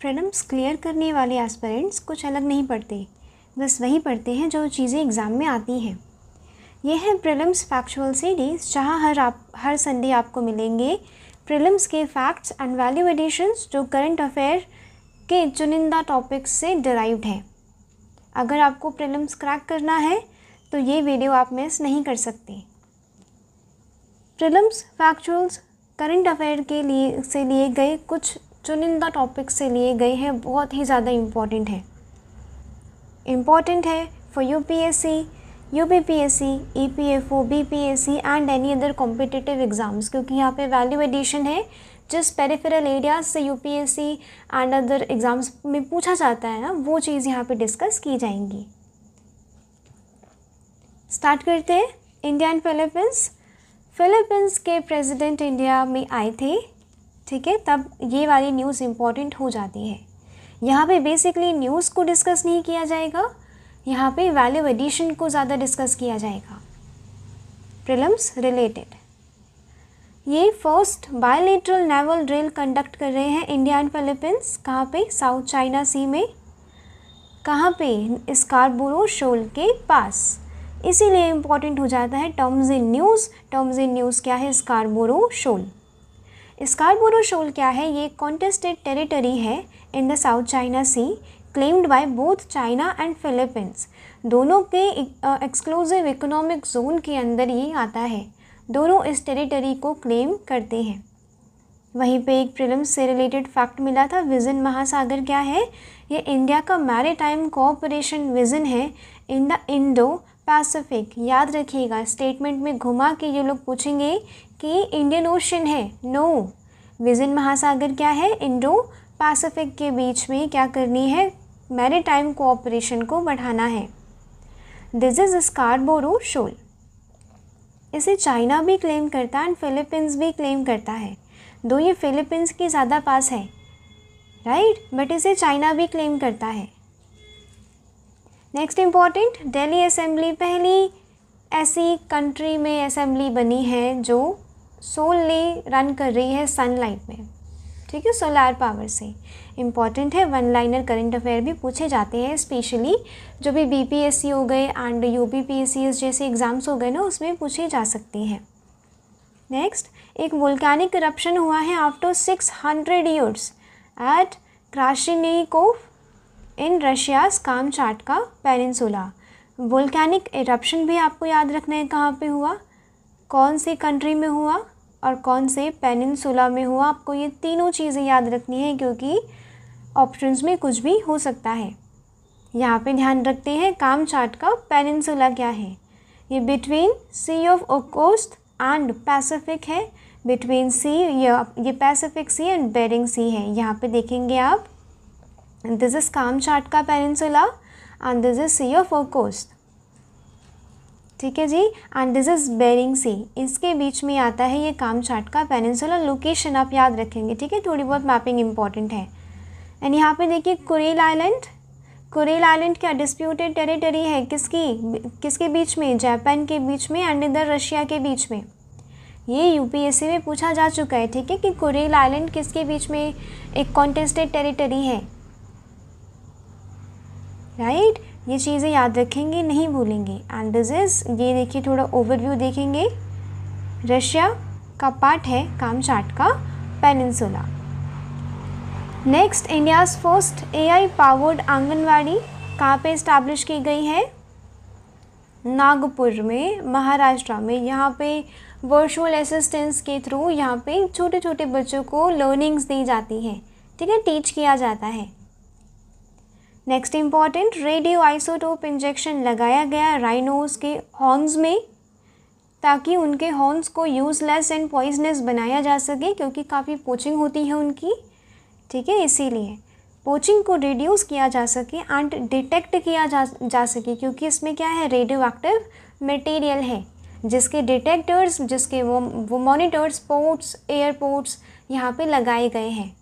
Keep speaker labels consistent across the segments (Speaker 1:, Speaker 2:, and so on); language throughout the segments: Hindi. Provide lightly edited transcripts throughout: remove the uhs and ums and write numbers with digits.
Speaker 1: प्रीलिम्स क्लियर करने वाले एस्पिरेंट्स कुछ अलग नहीं पढ़ते, बस वही पढ़ते हैं जो चीज़ें एग्ज़ाम में आती हैं। ये है प्रीलिम्स फैक्चुअल सीरीज़, जहाँ हर संडे आपको मिलेंगे प्रीलिम्स के फैक्ट्स एंड वैल्यू एडिशंस जो करंट अफेयर के चुनिंदा टॉपिक्स से डिराइव्ड हैं। अगर आपको प्रीलिम्स क्रैक करना है तो ये वीडियो आप मिस नहीं कर सकते। प्रीलिम्स फैक्चुअल्स करंट अफेयर के लिए गए कुछ चुनिंदा टॉपिक्स से लिए गए हैं, बहुत ही ज़्यादा इम्पॉर्टेंट है for UPSC, UPPSC, EPFO, BPSC and any other competitive exams, क्योंकि यहाँ पे वैल्यू एडिशन है। जिस पेरिफेरल एरियाज से यूपीएससी एंड अदर एग्ज़ाम्स में पूछा जाता है ना, वो चीज़ यहाँ पे डिस्कस की जाएंगी। स्टार्ट करते हैं। इंडिया एंड फिलीपींस के प्रेसिडेंट इंडिया में आए थे, ठीक है, तब ये वाली न्यूज़ इम्पॉर्टेंट हो जाती है। यहाँ पे बेसिकली न्यूज़ को डिस्कस नहीं किया जाएगा, यहाँ पे वैल्यू एडिशन को ज़्यादा डिस्कस किया जाएगा। प्रीलिम्स रिलेटेड ये first bilateral naval drill conduct कर रहे हैं इंडिया एंड फिलीपींस। कहाँ पे? साउथ चाइना सी में। कहाँ पे? स्कार्बोरो शोल के पास। इसीलिए इम्पॉर्टेंट हो जाता है terms in news. Terms in news क्या है? स्कार्बोरो शोल। स्कार्बोरो शोल क्या है? ये कॉन्टेस्टेड टेरिटरी है in the South China Sea, claimed by both China and Philippines. दोनों के एक्सक्लूसिव इकोनॉमिक जोन के अंदर ये आता है। दोनों इस टेरिटरी को क्लेम करते हैं। वहीं पे एक प्रीलिम्स से रिलेटेड फैक्ट मिला था, विज़न महासागर क्या है? ये इंडिया का मैरीटाइम कोऑपरेशन विज़न है इन द इंडो पैसिफिक। याद रखिएगा, स्टेटमेंट में घुमा के ये लोग पूछेंगे कि इंडियन ओशन है, नो। विज़न महासागर क्या है? इंडो पैसिफिक के बीच में क्या करनी है? मैरीटाइम कोऑपरेशन को बढ़ाना है। दिस इज स्कार्बोरो शोल। इसे चाइना भी क्लेम करता है एंड फिलीपींस भी क्लेम करता है। दो ये फिलीपींस के ज़्यादा पास है, राइट, बट इसे चाइना भी क्लेम करता है। नेक्स्ट इम्पॉर्टेंट, दिल्ली असेंबली पहली ऐसी कंट्री में असेंबली बनी है जो सोलली रन कर रही है सनलाइट में, ठीक है, सोलार पावर से। इम्पॉर्टेंट है, वन लाइनर करंट अफेयर भी पूछे जाते हैं, स्पेशली जो भी बीपीएससी हो गए एंड यूपीपीएससी जैसे एग्ज़ाम्स हो गए ना, उसमें पूछे जा सकती हैं। नेक्स्ट, एक वोल्केनिक इरप्शन हुआ है आफ्टर 600 ईयर्स एट क्राशिनिकोव इन रशियाज कामचाटका पेनिनसुला। वोल्केनिक इरप्शन भी आपको याद रखना है कहाँ पे हुआ, कौन सी कंट्री में हुआ और कौन से पेनिनसुला में हुआ। आपको ये तीनों चीज़ें याद रखनी है क्योंकि ऑप्शंस में कुछ भी हो सकता है। यहाँ पे ध्यान रखते हैं कामचाटका पेनिनसुला क्या है? ये between sea of Okhotsk and Pacific है, बिटवीन सी, ये Pacific sea and Bering sea है। यहाँ पे देखेंगे आप, this is Kamchatka peninsula and this is sea of Okhotsk, ठीक है जी, and this is Bering sea. इसके बीच में आता है ये कामचाटका पेनिनसुला। लोकेशन आप याद रखेंगे, ठीक है, थोड़ी बहुत मैपिंग इंपॉर्टेंट है। एंड यहाँ पे देखिए कुरेल आइलैंड। कुरेल आइलैंड क्या डिस्प्यूटेड टेरिटरी है? किसके बीच में? जापान के बीच में एंड इधर रशिया के बीच में। ये यूपीएससी में पूछा जा चुका है, ठीक है, कि कुरेल आइलैंड किसके बीच में एक कॉन्टेस्टेड टेरिटरी है, राइट। ये चीज़ें याद रखेंगे, नहीं भूलेंगे। एंड दिस इज, ये देखिए थोड़ा ओवरव्यू देखेंगे, रशिया का पार्ट है Kamchatka peninsula. Next, India's first AI powered anganwadi कहाँ पे इस्टेब्लिश की गई है? नागपुर में, महाराष्ट्र में। यहाँ पे वर्चुअल असिस्टेंस के थ्रू यहाँ पे छोटे छोटे बच्चों को लर्निंग्स दी जाती हैं, ठीक है, टीच किया जाता है। Next important, radio isotope injection लगाया गया राइनोज के हॉर्न्स में ताकि उनके हॉर्न्स को यूजलेस एंड पॉइजनस बनाया जा सके, क्योंकि काफ़ी पोचिंग होती है उनकी, ठीक है, इसीलिए पोचिंग को रिड्यूस किया जा सके एंड डिटेक्ट किया जा सके, क्योंकि इसमें क्या है? रेडियो एक्टिव मटेरियल है, जिसके डिटेक्टर्स, जिसके वो मॉनिटर्स पोर्ट्स, एयरपोर्ट्स यहाँ पे लगाए गए हैं,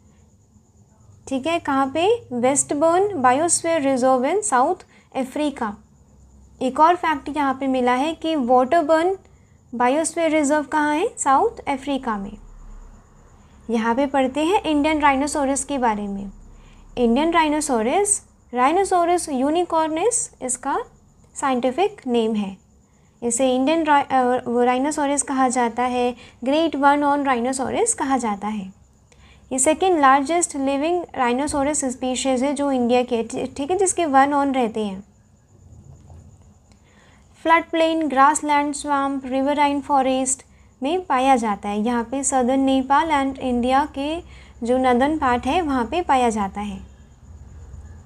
Speaker 1: ठीक है। कहाँ पे? Westburn biosphere reserve in South Africa. एक और फैक्ट यहाँ पे मिला है कि वाटरबर्न बायोस्फीयर रिजर्व कहाँ है? साउथ अफ्रीका में। यहाँ पे पढ़ते हैं इंडियन राइनोसोरस के बारे में। इंडियन राइनोसोरस यूनिकॉर्निस इसका साइंटिफिक नेम है। इसे इंडियन राइनोसोरस कहा जाता है, ग्रेट वन ऑन राइनोसोरस कहा जाता है। ये second largest living rhinoceros species है जो इंडिया के, ठीक है, जिसके वन ऑन रहते हैं। Flood plain, grassland, swamp, riverine forest में पाया जाता है। यहाँ पे सदर्न नेपाल एंड इंडिया के जो नदर्न पार्ट है वहाँ पे पाया जाता है,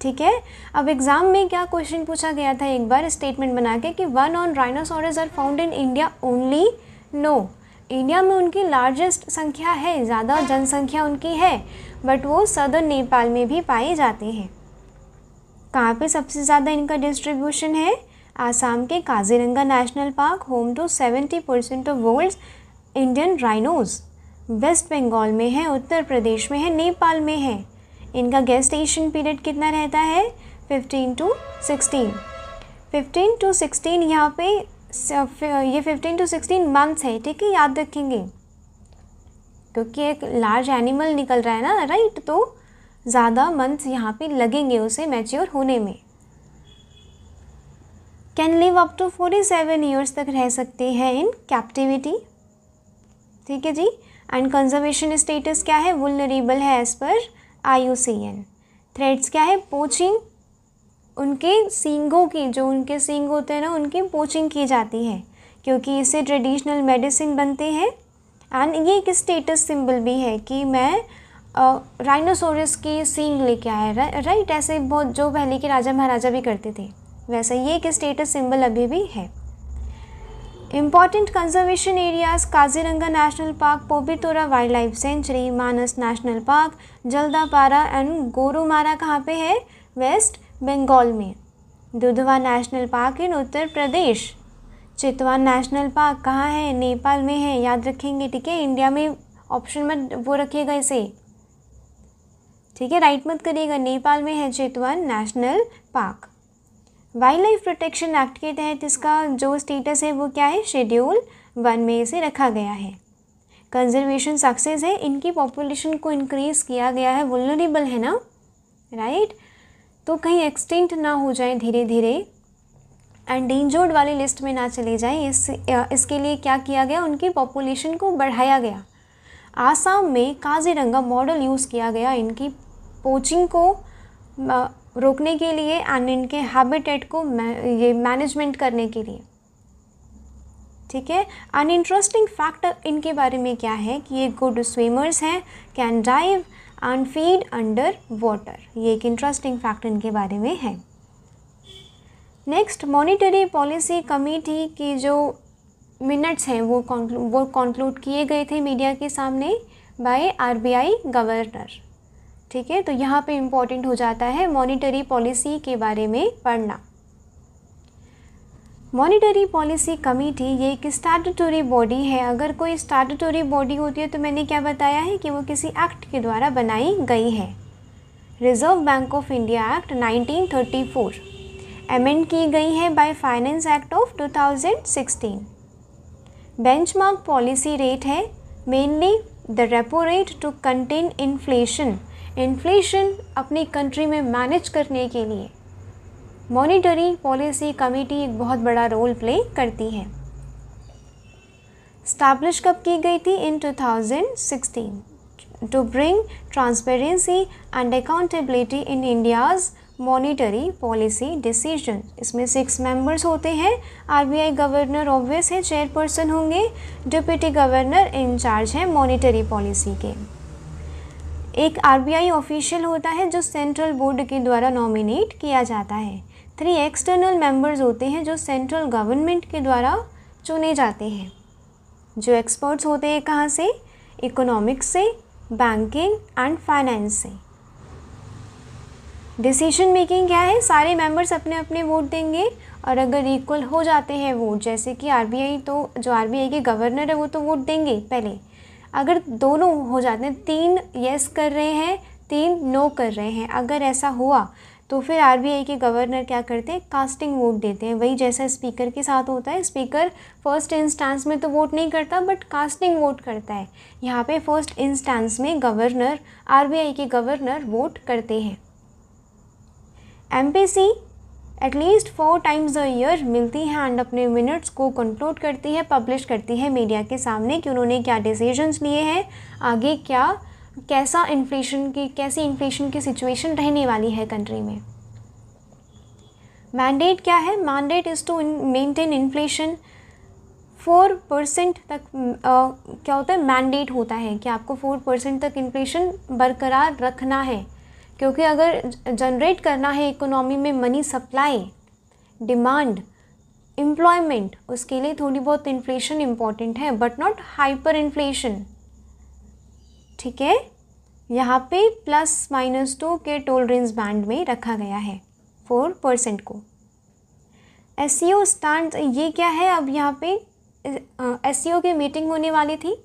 Speaker 1: ठीक है। अब एग्ज़ाम में क्या क्वेश्चन पूछा गया था एक बार स्टेटमेंट बना के कि one horn rhinoceros are found in India only. No, India में उनकी लार्जेस्ट संख्या है, ज़्यादा जनसंख्या उनकी है, बट वो सदर्न नेपाल में भी पाए जाते हैं। कहाँ पे सबसे ज़्यादा इनका डिस्ट्रीब्यूशन है? आसाम के Kaziranga national park, home to 70% of world's Indian rhinos. West Bengal में है, उत्तर प्रदेश में है, नेपाल में है। इनका गेस्टेशन पीरियड कितना रहता है? 15 to 16। 15 to 16 यहाँ पे ये 15 to 16 मंथ्स है, ठीक है, याद रखेंगे, क्योंकि एक लार्ज एनिमल निकल रहा है ना, राइट, तो ज़्यादा मंथ्स यहाँ पे लगेंगे उसे मैच्योर होने में। Can live up to 47 years तक रह सकते हैं इन कैप्टिविटी, ठीक है जी। एंड कंजर्वेशन स्टेटस क्या है? वुलनरेबल है एज पर IUCN। थ्रेड्स क्या है? पोचिंग, उनके सींगों की, जो उनके सींग होते हैं ना, उनकी पोचिंग की जाती है क्योंकि इससे ट्रेडिशनल मेडिसिन बनते हैं। एंड ये एक स्टेटस सिंबल भी है कि मैं राइनोसोरस की सींग लेके आया, राइट, ऐसे बहुत जो पहले के राजा महाराजा भी करते थे, वैसा ये एक स्टेटस सिंबल अभी भी है। Important conservation areas: Kaziranga national park, Pobitora wild life sanctuary, Manas national park, Jaldapara and Gorumara कहाँ पे है? वेस्ट बंगाल में। Dudhwa national park in Uttar Pradesh. Chitwan national park कहाँ है? नेपाल में है, याद रखेंगे, ठीक है। इंडिया में ऑप्शन मत वो रखिएगा इसे, ठीक है, राइट मत करिएगा। नेपाल में है Chitwan national park. Wild life protection act के तहत इसका जो स्टेटस है वो क्या है? शेड्यूल 1 में इसे रखा गया है। कंजर्वेशन सक्सेस है, इनकी पॉपुलेशन को इंक्रीज़ किया गया है, वुलनरेबल है ना, राइट, तो कहीं एक्सटिंक्ट ना हो जाए धीरे धीरे, एंडेंजर्ड वाली लिस्ट में ना चले जाए, इसके लिए क्या किया गया? उनकी पॉपुलेशन को बढ़ाया गया। आसाम में काजीरंगा मॉडल यूज़ किया गया इनकी पोचिंग को रोकने के लिए एंड इनके हैबिटेट को ये मैनेजमेंट करने के लिए, ठीक है। एन इंटरेस्टिंग फैक्टर इनके बारे में क्या है कि ये गुड स्विमर्स हैं, can dive and feed under water, ये एक इंटरेस्टिंग फैक्ट इनके बारे में है। नेक्स्ट, मॉनिटरी पॉलिसी कमेटी की जो मिनट्स हैं वो कंक्लूड किए गए थे मीडिया के सामने बाय RBI गवर्नर, ठीक है। तो यहाँ पे इम्पॉर्टेंट हो जाता है मॉनिटरी पॉलिसी के बारे में पढ़ना। मॉनिटरी पॉलिसी कमेटी ये एक स्टैट्यूटरी बॉडी है। अगर कोई स्टैट्यूटरी बॉडी होती है तो मैंने क्या बताया है कि वो किसी एक्ट के द्वारा बनाई गई है। Reserve bank of India act 1934 amend की गई है by finance act of 2016। Benchmark policy rate है mainly the repo rate to contain inflation. Inflation अपनी कंट्री में मैनेज करने के लिए मॉनिटरी पॉलिसी कमेटी एक बहुत बड़ा रोल प्ले करती है। स्टैब्लिश कब की गई थी? In 2016 to bring transparency and accountability in India's monetary policy decision. इसमें 6 मेंबर्स होते हैं। RBI गवर्नर ऑब्वियस है, चेयरपर्सन होंगे, डिप्टी गवर्नर इंचार्ज है मॉनिटरी पॉलिसी के। एक RBI ऑफिशियल होता है जो सेंट्रल बोर्ड के द्वारा नॉमिनेट किया जाता है। 3 एक्सटर्नल मेंबर्स होते हैं जो सेंट्रल गवर्नमेंट के द्वारा चुने जाते हैं, जो एक्सपर्ट्स होते हैं कहाँ से? इकोनॉमिक्स से, बैंकिंग एंड फाइनेंस से। डिसीजन मेकिंग क्या है? सारे मेंबर्स अपने अपने वोट देंगे और अगर इक्वल हो जाते हैं वोट, जैसे कि RBI, तो जो RBI के गवर्नर है वो तो वोट देंगे पहले, अगर दोनों हो जाते हैं, 3 येस कर रहे हैं, 3 नो कर रहे हैं, अगर ऐसा हुआ तो फिर RBI के गवर्नर क्या करते हैं? कास्टिंग वोट देते हैं। वही जैसा स्पीकर के साथ होता है, स्पीकर फर्स्ट इंस्टेंस में तो वोट नहीं करता बट कास्टिंग वोट करता है। यहाँ पे फर्स्ट इंस्टेंस में गवर्नर, RBI के गवर्नर वोट करते हैं। MPC at least 4 times a year मिलती है एंड अपने मिनट्स को कंक्लूड करती है, पब्लिश करती है मीडिया के सामने कि उन्होंने क्या डिसीजंस लिए हैं, आगे कैसी इन्फ्लेशन की सिचुएशन रहने वाली है कंट्री में। मैंडेट क्या है? Mandate is to maintain inflation 4% तक। क्या होता है? मैंडेट होता है कि आपको 4% तक इन्फ्लेशन बरकरार रखना है, क्योंकि अगर जनरेट करना है इकोनॉमी में मनी सप्लाई, डिमांड, एम्प्लॉयमेंट, उसके लिए थोड़ी बहुत इन्फ्लेशन इम्पॉर्टेंट है, बट नॉट हाइपर इन्फ्लेशन। ठीक है, यहाँ पे ±2 के टॉलरेंस बैंड में रखा गया है 4% को। SCO स्टैंड, ये क्या है? अब यहाँ पे SCO की मीटिंग होने वाली थी,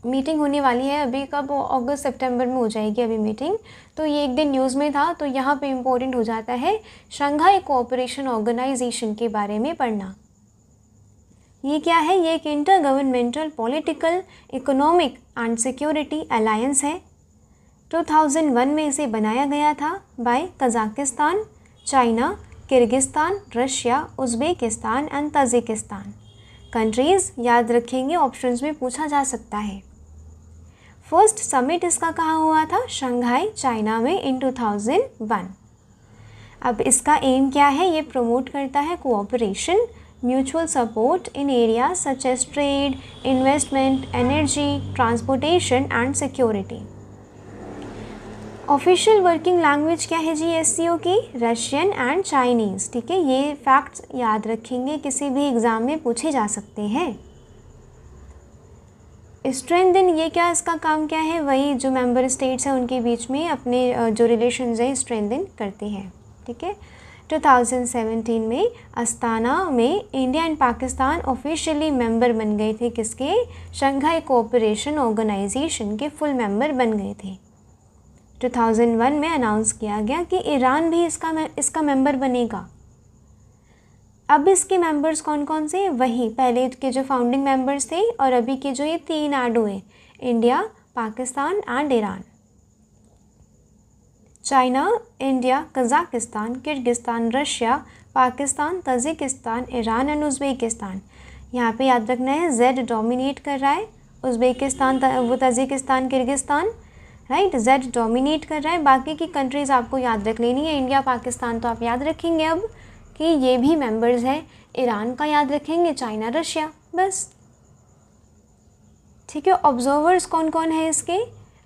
Speaker 1: मीटिंग होने वाली है अभी, कब? अगस्त सितंबर में हो जाएगी अभी मीटिंग। तो ये एक दिन न्यूज़ में था, तो यहाँ पे इम्पोर्टेंट हो जाता है शंघाई कोऑपरेशन ऑर्गेनाइजेशन के बारे में पढ़ना। ये क्या है? ये एक inter governmental political, economic and security alliance है। 2001 में इसे बनाया गया था by Kazakhstan, China, Kyrgyzstan, Russia, Uzbekistan and Tajikistan. Countries याद रखेंगे, ऑप्शंस में पूछा जा सकता है। फर्स्ट समिट इसका कहाँ हुआ था? शंघाई, चाइना में इन 2001। अब इसका एम क्या है? ये प्रमोट करता है cooperation, mutual support in area such as trade, investment, energy, transportation and security. Official working language क्या है जी SCO की? Russian and Chinese. ठीक है, ये फैक्ट्स याद रखेंगे, किसी भी एग्ज़ाम में पूछे जा सकते हैं। स्ट्रेंथन, ये क्या, इसका काम क्या है? वही जो मेंबर स्टेट्स हैं उनके बीच में अपने जो रिलेशंस हैं स्ट्रेंथन करती हैं। ठीक है, 2017 में अस्ताना में India and Pakistan officially member बन गए थे। किसके? शंघाई कोऑपरेशन ऑर्गेनाइजेशन के फुल मेंबर बन गए थे। 2001 में अनाउंस किया गया कि ईरान भी इसका मेंबर बनेगा। अब इसके मेंबर्स कौन कौन से? वही पहले के जो फाउंडिंग मेंबर्स थे और अभी के जो ये 3 ऐड हुए, India, Pakistan and Iran. China, India, Kazakhstan, Kyrgyzstan, Russia, Pakistan, Tajikistan, Iran and Uzbekistan. यहाँ पे याद रखना है Z डोमिनेट कर रहा है, उज़्बेकिस्तान, वो Tajikistan, Kyrgyzstan, right, Z dominate कर रहा है। बाकी की कंट्रीज़ आपको याद रख लेनी है। इंडिया, पाकिस्तान तो आप याद रखेंगे अब कि ये भी मेंबर्स हैं। ईरान का याद रखेंगे, चाइना, रशिया, बस। ठीक है, ऑब्जर्वर्स कौन कौन है इसके?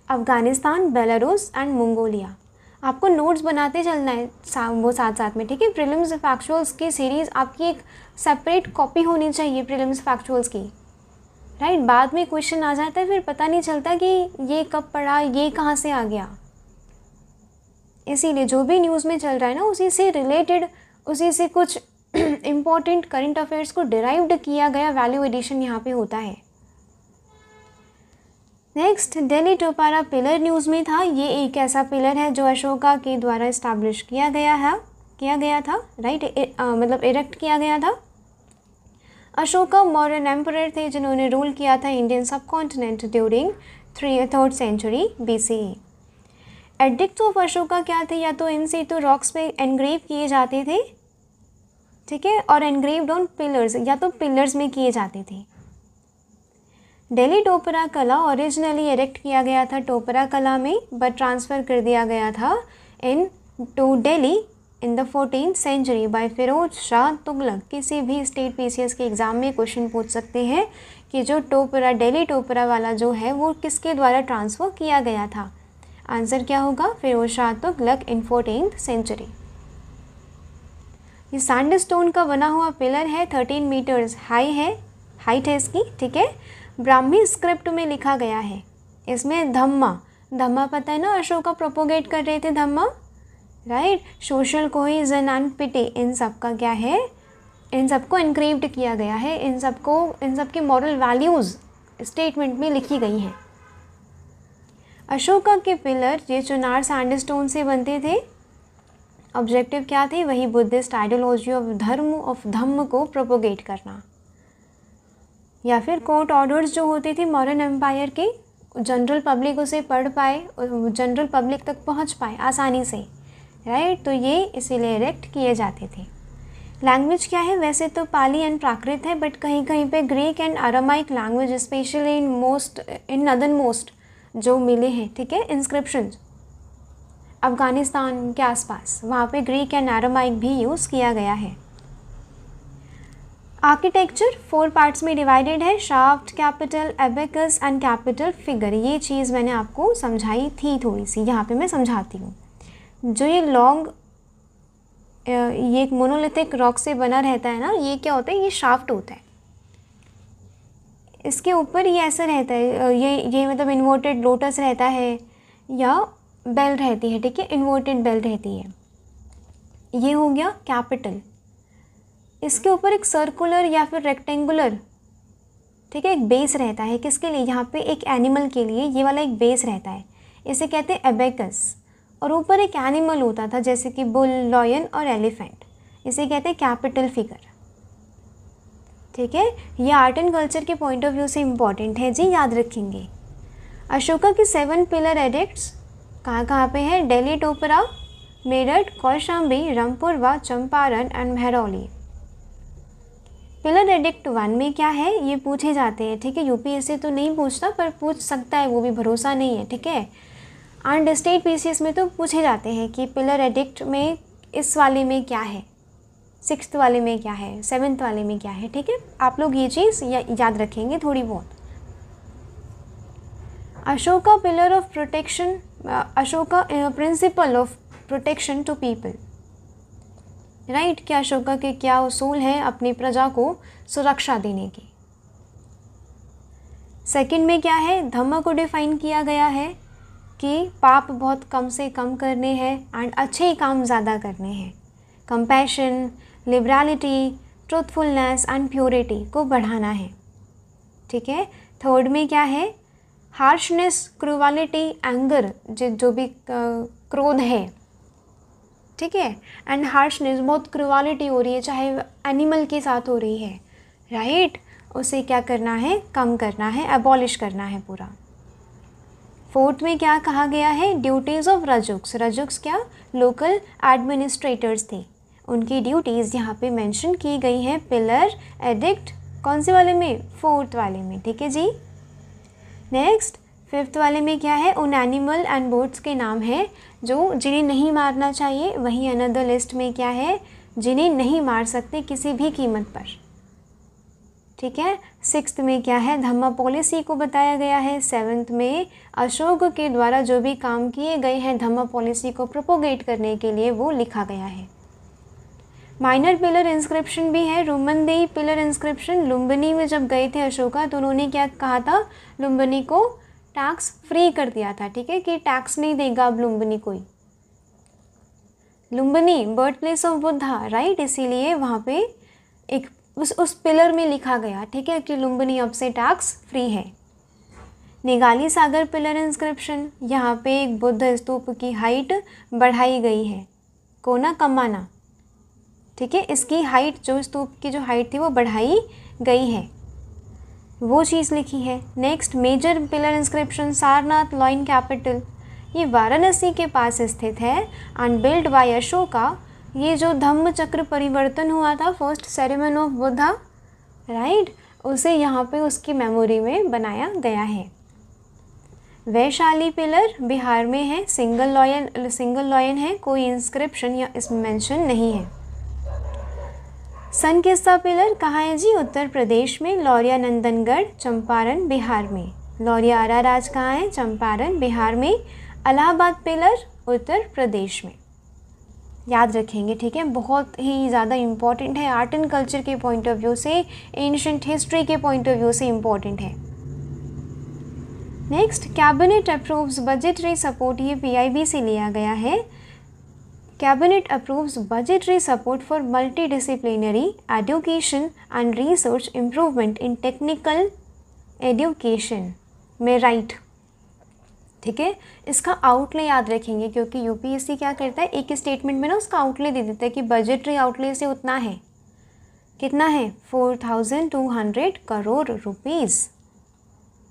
Speaker 1: Afghanistan, Belarus and Mongolia. आपको नोट्स बनाते चलना है वो साथ साथ में। ठीक है, प्रीलिम्स फैक्चुअल्स की सीरीज़ आपकी एक सेपरेट कॉपी होनी चाहिए प्रीलिम्स फैक्चुअल्स की, राइट। बाद में क्वेश्चन आ जाता है, फिर पता नहीं चलता कि ये कब पढ़ा, ये कहाँ से आ गया। इसीलिए जो भी न्यूज़ में चल रहा है ना, उसी से रिलेटेड, उसी से कुछ इम्पॉर्टेंट करंट अफेयर्स को डिराइव्ड किया गया वैल्यू एडिशन यहाँ पे होता है। Next, Delhi Topra pillar news में था। ये एक ऐसा पिलर है जो अशोका के द्वारा इस्टेब्लिश किया गया था, राइट, मतलब इरेक्ट किया गया था। अशोका मौर्यन एम्परर थे जिन्होंने रूल किया था Indian subcontinent during 3rd century BCE। Edicts of Ashoka क्या थे? या तो इन सिटू रॉक्स पे एनग्रेव किए जाते थे, ठीक है, और एनग्रेव्ड ऑन पिलर्स, या तो पिलर्स में किए जाते थे। दिल्ली टोपरा कला ओरिजिनली इरेक्ट किया गया था टोपरा कला में, बट ट्रांसफ़र कर दिया गया था into Delhi in the 14th century by Firoz Shah Tughlaq. किसी भी स्टेट PCS के एग्ज़ाम में क्वेश्चन पूछ सकते हैं कि जो टोपरा, दिल्ली टोपरा वाला जो है वो किसके द्वारा ट्रांसफ़र किया गया था। आंसर क्या होगा? फिरोज शाह तुगलक इन 14th सेंचुरी। ये सैंडस्टोन का बना हुआ पिलर है, 13 मीटर्स हाइट है इसकी, ठीक है। ब्राह्मी स्क्रिप्ट में लिखा गया है। इसमें धम्मा पता है ना, अशोका प्रोपोगेट कर रहे थे धम्मा, राइट। सोशल कोहेजन एंड पिटी, इन सब का क्या है, इन सबको एनक्रेव्ड किया गया है, इन सबकी मॉरल वैल्यूज़ स्टेटमेंट में लिखी गई हैं। अशोका के पिलर ये चुनार सैंडस्टोन से बनते थे। ऑब्जेक्टिव क्या थे? वही बुद्धिस्ट आइडियोलॉजी ऑफ धम्म को प्रोपोगेट करना, या फिर कोर्ट ऑर्डर्स जो होते थे मॉडर्न एम्पायर के, जनरल पब्लिक उसे पढ़ पाए, जनरल पब्लिक तक पहुंच पाए आसानी से, राइट। तो ये इसीलिए इरेक्ट किए जाते थे। लैंग्वेज क्या है, वैसे तो पाली एंड प्राकृत है, बट कहीं कहीं पे Greek and Aramaic language specially in northern most जो मिले हैं, ठीक है, इंस्क्रिप्शन अफ़गानिस्तान के आसपास, वहाँ पे ग्रीक एंड अरामाइक भी यूज़ किया गया है। आर्किटेक्चर 4 पार्ट्स में डिवाइडेड है, shaft, capital, abacus and capital figure. ये चीज़ मैंने आपको समझाई थी थोड़ी सी, यहाँ पे मैं समझाती हूँ। जो ये लॉन्ग ये एक मोनोलिथिक रॉक से बना रहता है ना, ये क्या होता है, ये शाफ्ट होता है। इसके ऊपर ये ऐसा रहता है, ये मतलब इन्वर्टेड लोटस रहता है या बेल रहती है, ठीक है, इन्वर्टेड बेल रहती है। ये हो गया कैपिटल। इसके ऊपर एक सर्कुलर या फिर रेक्टेंगुलर, ठीक है, एक बेस रहता है। किसके लिए, यहाँ पे एक एनिमल के लिए ये वाला एक बेस रहता है, इसे कहते हैं एबेकस। और ऊपर एक एनिमल होता था जैसे कि बुल, लॉयन और एलिफेंट, इसे कहते हैं कैपिटल फिगर, ठीक है। ये आर्ट एंड कल्चर के पॉइंट ऑफ व्यू से इम्पॉर्टेंट है जी, याद रखेंगे। अशोका की 7 पिलर एडिक्ट्स कहाँ कहाँ पे है, Delhi, Topra, Meerut, Kaushambi, Rampurwa, Champaran and Mehrauli. Pillar addict 1 में क्या है, ये पूछे जाते हैं, ठीक है। यूपीएससी तो नहीं पूछता पर पूछ सकता है, वो भी भरोसा नहीं है, ठीक है। एंड स्टेट पीसीएस में तो पूछे जाते हैं कि पिलर एडिक्ट में इस वाले में क्या है, 6th वाले में क्या है, 7th वाले में क्या है, ठीक है। आप लोग ये चीज़ याद रखेंगे थोड़ी बहुत। Ashoka pillar of protection, Ashoka principle of protection to people, right. क्या अशोका के क्या उसूल हैं अपनी प्रजा को सुरक्षा देने की। सेकंड में क्या है, धम्म को डिफाइन किया गया है कि पाप बहुत कम से कम करने हैं एंड अच्छे काम ज़्यादा करने हैं। कंपैशन, लिबरलिटी, ट्रूथफुलनेस एंड प्योरिटी को बढ़ाना है, ठीक है। थर्ड में क्या है, हार्शनेस, क्रूवालिटी, एंगर, जो भी क्रोध है, ठीक है, एंड हार्शनेस, बहुत क्रूवालिटी हो रही है, चाहे एनिमल के साथ हो रही है, राइट, उसे क्या करना है, कम करना है, एबॉलिश करना है पूरा। फोर्थ में क्या कहा गया है, ड्यूटीज़ ऑफ रजुक्स। रजुक्स क्या, लोकल एडमिनिस्ट्रेटर्स थे, उनकी ड्यूटीज़ यहाँ पे मेंशन की गई हैं पिलर एडिक्ट कौन से वाले में, 4th वाले में, ठीक है जी। नेक्स्ट 5th वाले में क्या है, उन एनिमल एंड बर्ड्स के नाम हैं जो जिन्हें नहीं मारना चाहिए। वहीं अनदर लिस्ट में क्या है, जिन्हें नहीं मार सकते किसी भी कीमत पर, ठीक है। 6th में क्या है, धम्मा पॉलिसी को बताया गया है। 7th में अशोक के द्वारा जो भी काम किए गए हैं धम्मा पॉलिसी को प्रोपोगेट करने के लिए, वो लिखा गया है। माइनर पिलर इंस्क्रिप्शन भी है, रुमनदेही पिलर इंस्क्रिप्शन। लुम्बिनी में जब गए थे अशोका तो उन्होंने क्या कहा था, लुम्बिनी को टैक्स फ्री कर दिया था, ठीक है, कि टैक्स नहीं देगा अब लुम्बिनी कोई। Lumbini birth place of Buddha, right, इसीलिए वहाँ पे एक उस पिलर में लिखा गया, ठीक है, कि लुम्बिनी अब से टैक्स फ्री है। निगाली सागर पिलर इंस्क्रिप्शन, यहाँ पे एक बुद्ध स्तूप की हाइट बढ़ाई गई है, कोना कमाना, ठीक है, इसकी हाइट, जो स्तूप की जो हाइट थी वो बढ़ाई गई है, वो चीज़ लिखी है। Next major pillar inscription, Sarnath lion capital, ये वाराणसी के पास स्थित है एंड बिल्ड बाय अशोका। ये जो धम्म चक्र परिवर्तन हुआ था, first ceremony of Buddha, right, उसे यहाँ पे उसकी मेमोरी में बनाया गया है। वैशाली पिलर बिहार में है, सिंगल लॉयन है, कोई इंस्क्रिप्शन या इसमें मेंशन नहीं है। सन किस्सा पिलर कहाँ है जी, उत्तर प्रदेश में, लौरिया नंदनगढ़, चंपारण बिहार में। लौरिया अराराज कहाँ है, चंपारण बिहार में। इलाहाबाद पिलर उत्तर प्रदेश में, याद रखेंगे, ठीक है, बहुत ही ज़्यादा इम्पॉर्टेंट है, आर्ट एंड कल्चर के पॉइंट ऑफ व्यू से, एंशिएंट हिस्ट्री के पॉइंट ऑफ व्यू से इम्पॉर्टेंट है। Next cabinet approves budgetary support, ये पीआईबी से लिया गया है। Cabinet approves budgetary support for multidisciplinary education and research improvement in technical education में, राइट, ठीक है। इसका आउटले याद रखेंगे क्योंकि यूपीएससी क्या करता है, एक स्टेटमेंट में ना उसका आउटले दे देता है कि बजटरी आउटले से उतना है, कितना है, 4200 करोड़ रुपीज़।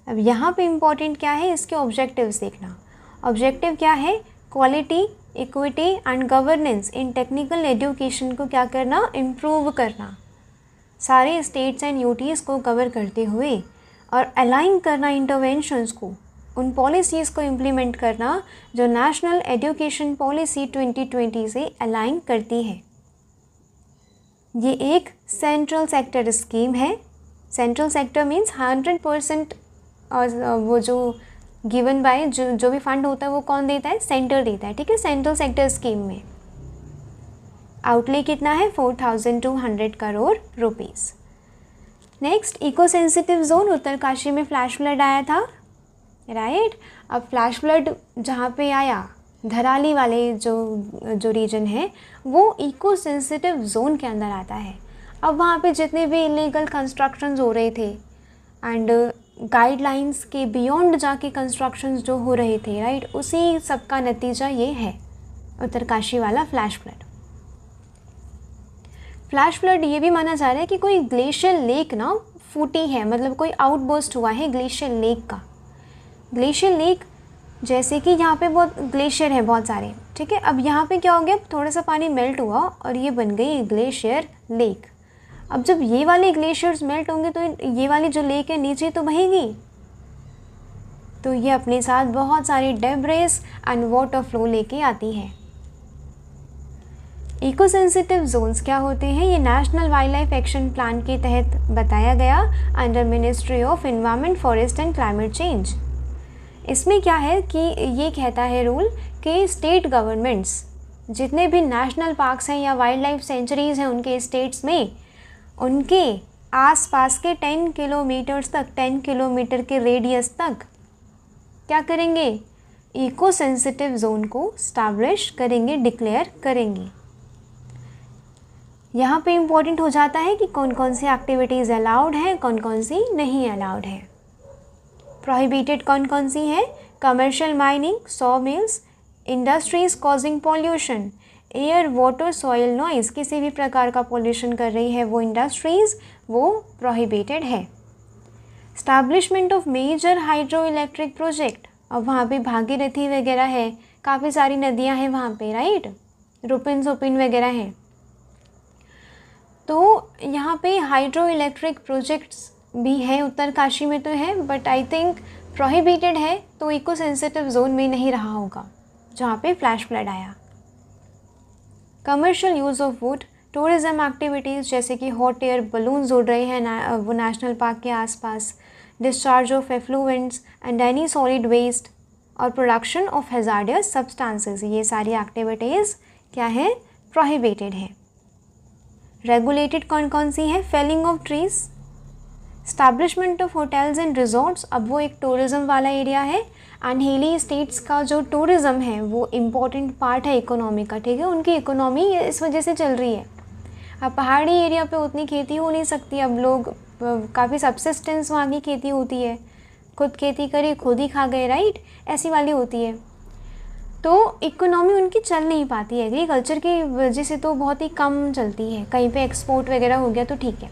Speaker 1: अब यहाँ पे इम्पॉर्टेंट क्या है, इसके ऑब्जेक्टिव्स देखना। ऑब्जेक्टिव क्या है, quality, equity and governance in technical education को क्या करना, इम्प्रूव करना, सारे स्टेट्स एंड यूटीज़ को कवर करते हुए, और अलाइन करना इंटरवेंशंस को, उन पॉलिसीज़ को इम्प्लीमेंट करना जो नेशनल एजुकेशन पॉलिसी 2020 से अलाइन करती है। ये एक सेंट्रल सेक्टर स्कीम है। सेंट्रल सेक्टर मीन्स 100% वो जो गिवन बाय जो भी फंड होता है वो कौन देता है, सेंटर देता है, ठीक है। सेंट्रल सेक्टर स्कीम में आउटले कितना है, 4200 crore rupees. Next, eco sensitive zone, Uttarkashi में फ्लैश फ्लड आया था, राइट। अब फ्लैश फ्लड जहाँ पे आया, धराली वाले जो रीजन है वो इको सेंसिटिव जोन के अंदर आता है। अब वहाँ पे जितने भी इलीगल कंस्ट्रक्शंस हो रहे थे एंड गाइडलाइंस के बियॉन्ड जाके कंस्ट्रक्शंस जो हो रहे थे, राइट, उसी सब का नतीजा ये है उत्तरकाशी वाला फ्लैश फ्लड। फ्लैश फ्लड ये भी माना जा रहा है कि कोई ग्लेशियर लेक ना फूटी है, मतलब कोई आउटबर्स्ट हुआ है ग्लेशियर लेक का। ग्लेशियर लेक जैसे कि यहाँ पे बहुत ग्लेशियर है बहुत सारे, ठीक है। अब यहाँ पे क्या हो गया, थोड़ा सा पानी मेल्ट हुआ और ये बन गई ग्लेशियर लेक। अब जब ये वाले ग्लेशियर्स मेल्ट होंगे तो ये वाली जो लेक है नीचे तो बहेगी, तो ये अपने साथ बहुत सारी डेब्रिस एंड वाटर फ्लो लेके आती है। इको सेंसिटिव जोन्स क्या होते हैं, ये national wild life action plan के तहत बताया गया under ministry of environment, forest and climate change. इसमें क्या है कि ये कहता है रूल कि स्टेट गवर्नमेंट्स जितने भी नेशनल पार्क्स हैं या वाइल्ड लाइफ सेंचुरीज़ हैं उनके स्टेट्स में, उनके आसपास के 10 किलोमीटर्स तक, 10 किलोमीटर के रेडियस तक क्या करेंगे, इको सेंसिटिव जोन को स्टैब्लिश करेंगे, डिक्लेयर करेंगे। यहाँ पे इम्पोर्टेंट हो जाता है कि कौन कौन सी एक्टिविटीज़ अलाउड हैं, कौन कौन सी नहीं अलाउड है। प्रोहिबिटेड कौन कौन सी है, commercial mining, saw mills, industries causing pollution, air water soil noise, किसी भी प्रकार का पॉल्यूशन कर रही है वो इंडस्ट्रीज़, वो प्रोहिबिटेड है। Establishment of major hydro electric project, अब वहाँ पे भागीरथी वगैरह है, काफ़ी सारी नदियाँ हैं वहाँ पे, राइट, रुपिन सुपिन वगैरह हैं, तो यहाँ पे हाइड्रो इलेक्ट्रिक प्रोजेक्ट्स भी हैं, उत्तरकाशी में तो है बट आई थिंक प्रोहिबिटेड है, तो इको सेंसिटिव जोन में नहीं रहा होगा जहाँ पे फ्लैश फ्लड आया। Commercial use of would, tourism activities जैसे कि हॉट एयर बलून्स उड़ रहे हैं वो नेशनल पार्क के आसपास, discharge of effluents and any solid waste और प्रोडक्शन ऑफ हैजार्डियस सब्सटेंसेस, ये सारी एक्टिविटीज़ क्या है, प्रोहिबिटेड है। रेगुलेटेड कौन कौन सी है, felling of trees, establishment of hotels and resorts, अब वो एक टूरिज़्म वाला एरिया है एंड हिली स्टेट्स का जो टूरिज़्म है वो इम्पॉर्टेंट पार्ट है इकोनॉमी का, ठीक है, उनकी इकोनॉमी इस वजह से चल रही है। अब पहाड़ी एरिया पे उतनी खेती हो नहीं सकती, अब लोग काफ़ी सब्सिस्टेंस वहाँ की खेती होती है, खुद खेती करी खुद ही खा गए, राइट, ऐसी वाली होती है, तो इकोनॉमी उनकी चल नहीं पाती है, एग्रीकल्चर की वजह से तो बहुत ही कम चलती है, कहीं पे एक्सपोर्ट वगैरह हो गया तो ठीक है,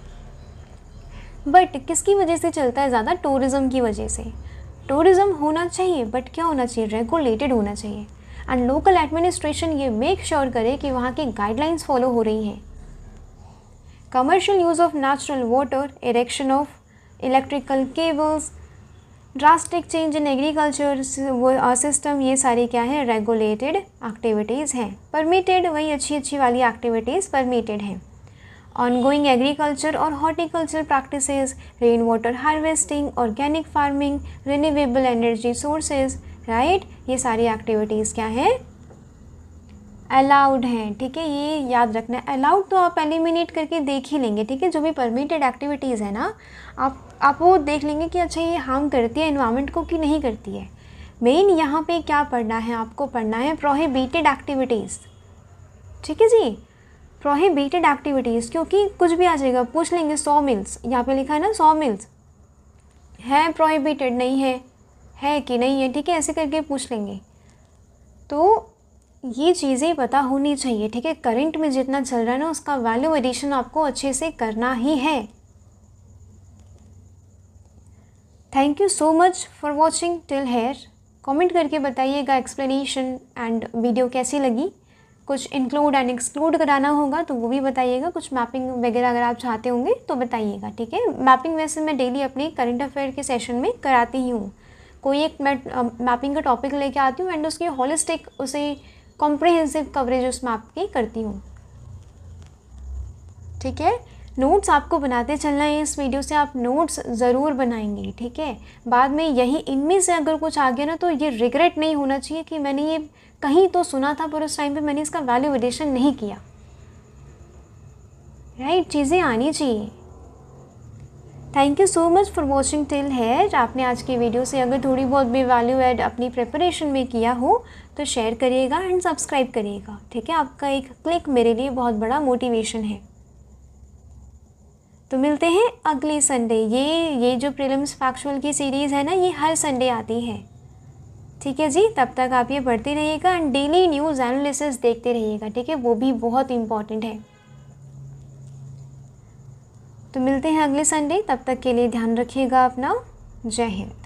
Speaker 1: बट किसकी वजह से चलता है ज़्यादा, टूरिज़्म की वजह से। टूरिज़्म होना चाहिए बट क्या होना चाहिए, रेगुलेटेड होना चाहिए एंड लोकल एडमिनिस्ट्रेशन ये मेक श्योर करे कि वहाँ की गाइडलाइंस फॉलो हो रही हैं। Commercial use of natural water, erection of electrical cables, drastic change in agriculture system, ये सारी क्या है, रेगुलेटेड एक्टिविटीज़ हैं। परमिटेड, वही अच्छी वाली एक्टिविटीज़ परमिटेड हैं। ऑनगोइंग एग्रीकल्चर और horticulture practices, rain water harvesting, organic farming, renewable energy sources, right, ये सारी एक्टिविटीज़ क्या है, अलाउड हैं, ठीक है, ये याद रखना है। अलाउड तो आप एलिमिनेट करके देख ही लेंगे, ठीक है, जो भी परमिटेड एक्टिविटीज़ है ना, आप वो देख लेंगे कि अच्छा ये हार्म करती है एनवायरनमेंट को कि नहीं करती है। मेन यहाँ पे क्या पढ़ना है, आपको पढ़ना है प्रोहिबिटेड एक्टिविटीज़, ठीक है जी, प्रोहिबिटेड एक्टिविटीज़, क्योंकि कुछ भी आ जाएगा, पूछ लेंगे सॉ मिल्स, यहाँ पे लिखा है ना सॉ मिल्स है प्रोहिबिटेड, नहीं है कि नहीं है, ठीक है, ऐसे करके पूछ लेंगे, तो ये चीज़ें पता होनी चाहिए, ठीक है। करंट में जितना चल रहा है ना उसका वैल्यू एडिशन आपको अच्छे से करना ही है। Thank you so much for watching till here. Comment करके बताइएगा एक्सप्लेनेशन एंड वीडियो कैसी लगी। कुछ इंक्लूड एंड एक्सक्लूड कराना होगा तो वो भी बताइएगा, कुछ मैपिंग वगैरह अगर आप चाहते होंगे तो बताइएगा, ठीक है। मैपिंग वैसे मैं डेली अपने करंट अफेयर के सेशन में कराती ही हूँ। कोई एक मैं मैपिंग का टॉपिक लेके आती हूँ एंड उसकी होलिस्टिक, उसे कॉम्प्रिहेंसिव कवरेज उस मैप की करती हूँ, ठीक है। नोट्स आपको बनाते चलना है, इस वीडियो से आप नोट्स ज़रूर बनाएंगे, ठीक है। बाद में यही इनमें से अगर कुछ आ गया ना तो ये रिग्रेट नहीं होना चाहिए कि मैंने ये कहीं तो सुना था पर उस टाइम पे मैंने इसका वैल्यू एडिशन नहीं किया, राइट। चीज़ें आनी चाहिए। Thank you so much for watching till here. आपने आज की वीडियो से अगर थोड़ी बहुत भी वैल्यू ऐड अपनी प्रिपरेशन में किया हो तो शेयर करिएगा एंड सब्सक्राइब करिएगा, ठीक है। आपका एक क्लिक मेरे लिए बहुत बड़ा मोटिवेशन है। तो मिलते हैं अगले संडे। ये जो प्रीलिम्स फैक्चुअल की सीरीज़ है ना, ये हर संडे आती है, ठीक है जी। तब तक आप ये पढ़ते रहिएगा एंड डेली न्यूज़ एनालिसिस देखते रहिएगा, ठीक है, वो भी बहुत इम्पॉर्टेंट है। तो मिलते हैं अगले संडे, तब तक के लिए ध्यान रखिएगा अपना। जय हिंद।